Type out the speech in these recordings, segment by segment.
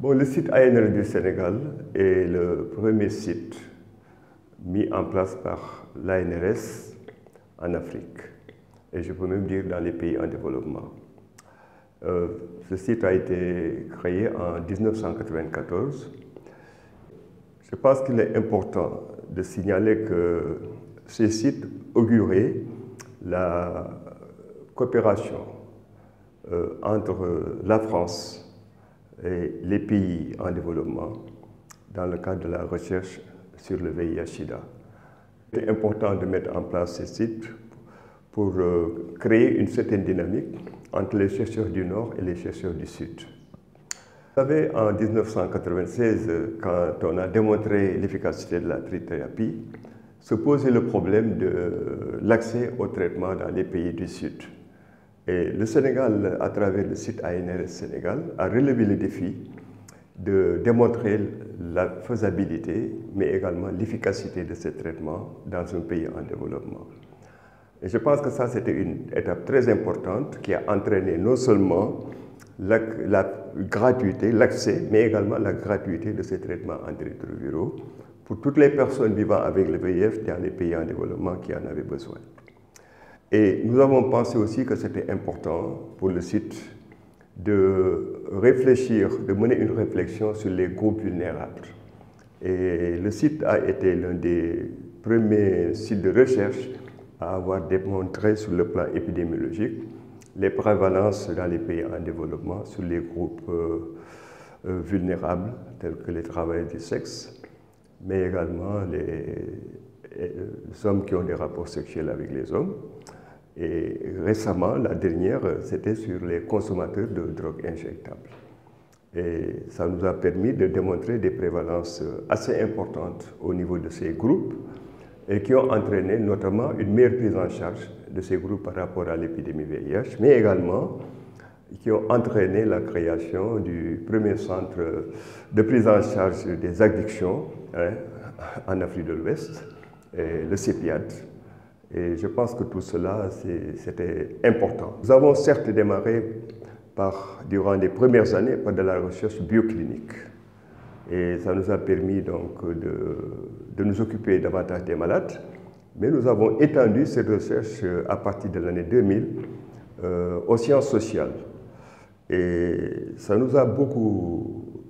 Bon, le site ANR du Sénégal est le premier site mis en place par l'ANRS en Afrique, et je peux même dire dans les pays en développement. Ce site a été créé en 1994. Je pense qu'il est important de signaler que ce site augurait la coopération entre la France et les pays en développement dans le cadre de la recherche sur le VIH-Sida. C'est important de mettre en place ce site pour créer une certaine dynamique entre les chercheurs du Nord et les chercheurs du Sud. Vous savez, en 1996, quand on a démontré l'efficacité de la trithérapie, se posait le problème de l'accès au traitement dans les pays du Sud. Et le Sénégal, à travers le site ANRS Sénégal, a relevé le défi de démontrer la faisabilité, mais également l'efficacité de ces traitements dans un pays en développement. Et je pense que ça, c'était une étape très importante qui a entraîné non seulement la gratuité, l'accès, mais également la gratuité de ces traitements antirétroviraux pour toutes les personnes vivant avec le VIH dans les pays en développement qui en avaient besoin. Et nous avons pensé aussi que c'était important pour le site de réfléchir, de mener une réflexion sur les groupes vulnérables. Et le site a été l'un des premiers sites de recherche à avoir démontré sur le plan épidémiologique les prévalences dans les pays en développement sur les groupes vulnérables, tels que les travailleurs du sexe, mais également les hommes qui ont des rapports sexuels avec les hommes. Et récemment, la dernière, c'était sur les consommateurs de drogues injectables. Et ça nous a permis de démontrer des prévalences assez importantes au niveau de ces groupes et qui ont entraîné notamment une meilleure prise en charge de ces groupes par rapport à l'épidémie VIH, mais également qui ont entraîné la création du premier centre de prise en charge des addictions en Afrique de l'Ouest, le CEPIAD. Et je pense que tout cela, c'était important. Nous avons certes démarré durant les premières années par de la recherche bioclinique. Et ça nous a permis donc de nous occuper davantage des malades. Mais nous avons étendu cette recherche à partir de l'année 2000 aux sciences sociales. Et ça nous a beaucoup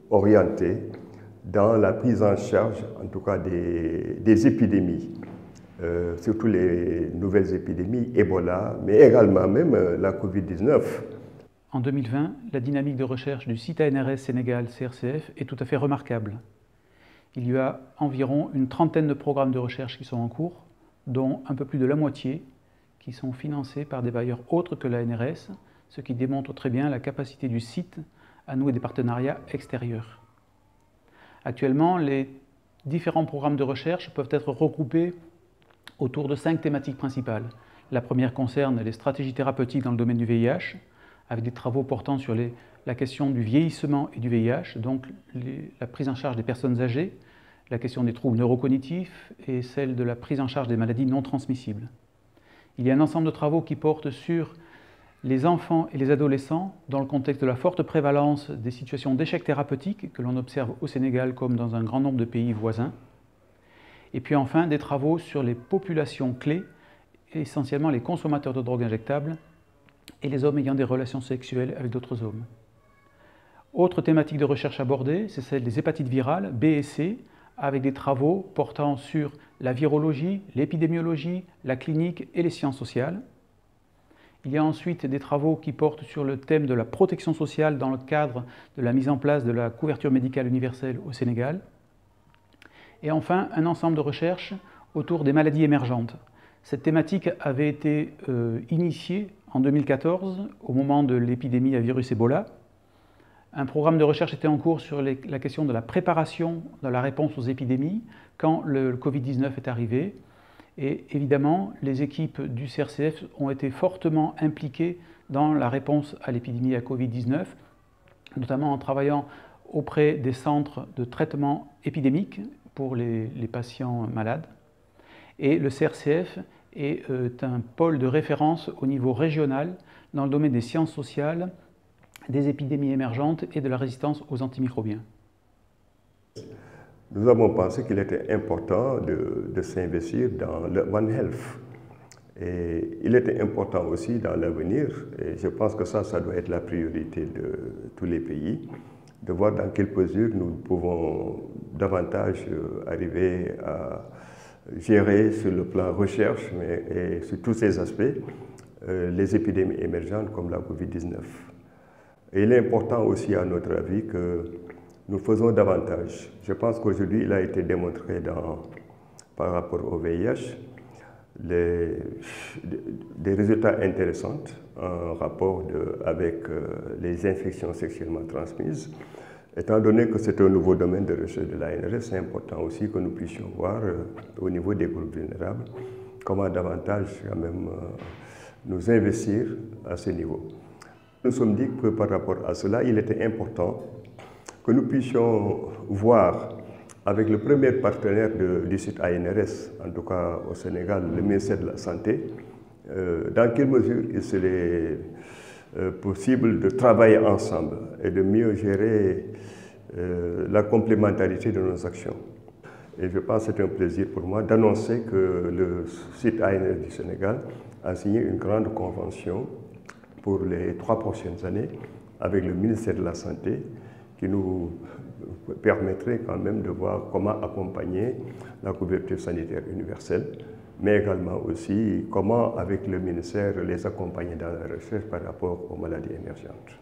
orientés dans la prise en charge, en tout cas des épidémies. Surtout les nouvelles épidémies, Ebola, mais également même la Covid-19. En 2020, la dynamique de recherche du site ANRS Sénégal CRCF est tout à fait remarquable. Il y a environ une trentaine de programmes de recherche qui sont en cours, dont un peu plus de la moitié qui sont financés par des bailleurs autres que l'ANRS, ce qui démontre très bien la capacité du site à nouer des partenariats extérieurs. Actuellement, les différents programmes de recherche peuvent être regroupés autour de 5 thématiques principales. La première concerne les stratégies thérapeutiques dans le domaine du VIH, avec des travaux portant sur la question du vieillissement et du VIH, donc la prise en charge des personnes âgées, la question des troubles neurocognitifs et celle de la prise en charge des maladies non transmissibles. Il y a un ensemble de travaux qui portent sur les enfants et les adolescents dans le contexte de la forte prévalence des situations d'échec thérapeutique que l'on observe au Sénégal comme dans un grand nombre de pays voisins. Et puis enfin, des travaux sur les populations clés, essentiellement les consommateurs de drogues injectables et les hommes ayant des relations sexuelles avec d'autres hommes. Autre thématique de recherche abordée, c'est celle des hépatites virales, B et C, avec des travaux portant sur la virologie, l'épidémiologie, la clinique et les sciences sociales. Il y a ensuite des travaux qui portent sur le thème de la protection sociale dans le cadre de la mise en place de la couverture médicale universelle au Sénégal. Et enfin, un ensemble de recherches autour des maladies émergentes. Cette thématique avait été initiée en 2014, au moment de l'épidémie à virus Ebola. Un programme de recherche était en cours sur la question de la préparation de la réponse aux épidémies quand le Covid-19 est arrivé. Et évidemment, les équipes du CRCF ont été fortement impliquées dans la réponse à l'épidémie à Covid-19, notamment en travaillant auprès des centres de traitement épidémique pour les patients malades. Et le CRCF est un pôle de référence au niveau régional dans le domaine des sciences sociales, des épidémies émergentes et de la résistance aux antimicrobiens. Nous avons pensé qu'il était important de s'investir dans le One Health. Et il était important aussi dans l'avenir, et je pense que ça doit être la priorité de tous les pays, de voir dans quelle mesure nous pouvons davantage arriver à gérer sur le plan recherche et sur tous ces aspects les épidémies émergentes comme la Covid-19. Et il est important aussi, à notre avis, que nous faisons davantage. Je pense qu'aujourd'hui, il a été démontré par rapport au VIH des résultats intéressants en rapport avec les infections sexuellement transmises. Étant donné que c'est un nouveau domaine de recherche de l'ANRS, c'est important aussi que nous puissions voir au niveau des groupes vulnérables comment davantage quand même nous investir à ce niveau. Nous sommes dit que par rapport à cela, il était important que nous puissions voir avec le premier partenaire du site ANRS, en tout cas au Sénégal, le ministère de la Santé, dans quelle mesure il serait possible de travailler ensemble et de mieux gérer la complémentarité de nos actions. Et je pense que c'est un plaisir pour moi d'annoncer que le site ANRS du Sénégal a signé une grande convention pour les 3 prochaines années avec le ministère de la Santé qui nous permettrait quand même de voir comment accompagner la couverture sanitaire universelle, mais également aussi comment, avec le ministère, les accompagner dans la recherche par rapport aux maladies émergentes.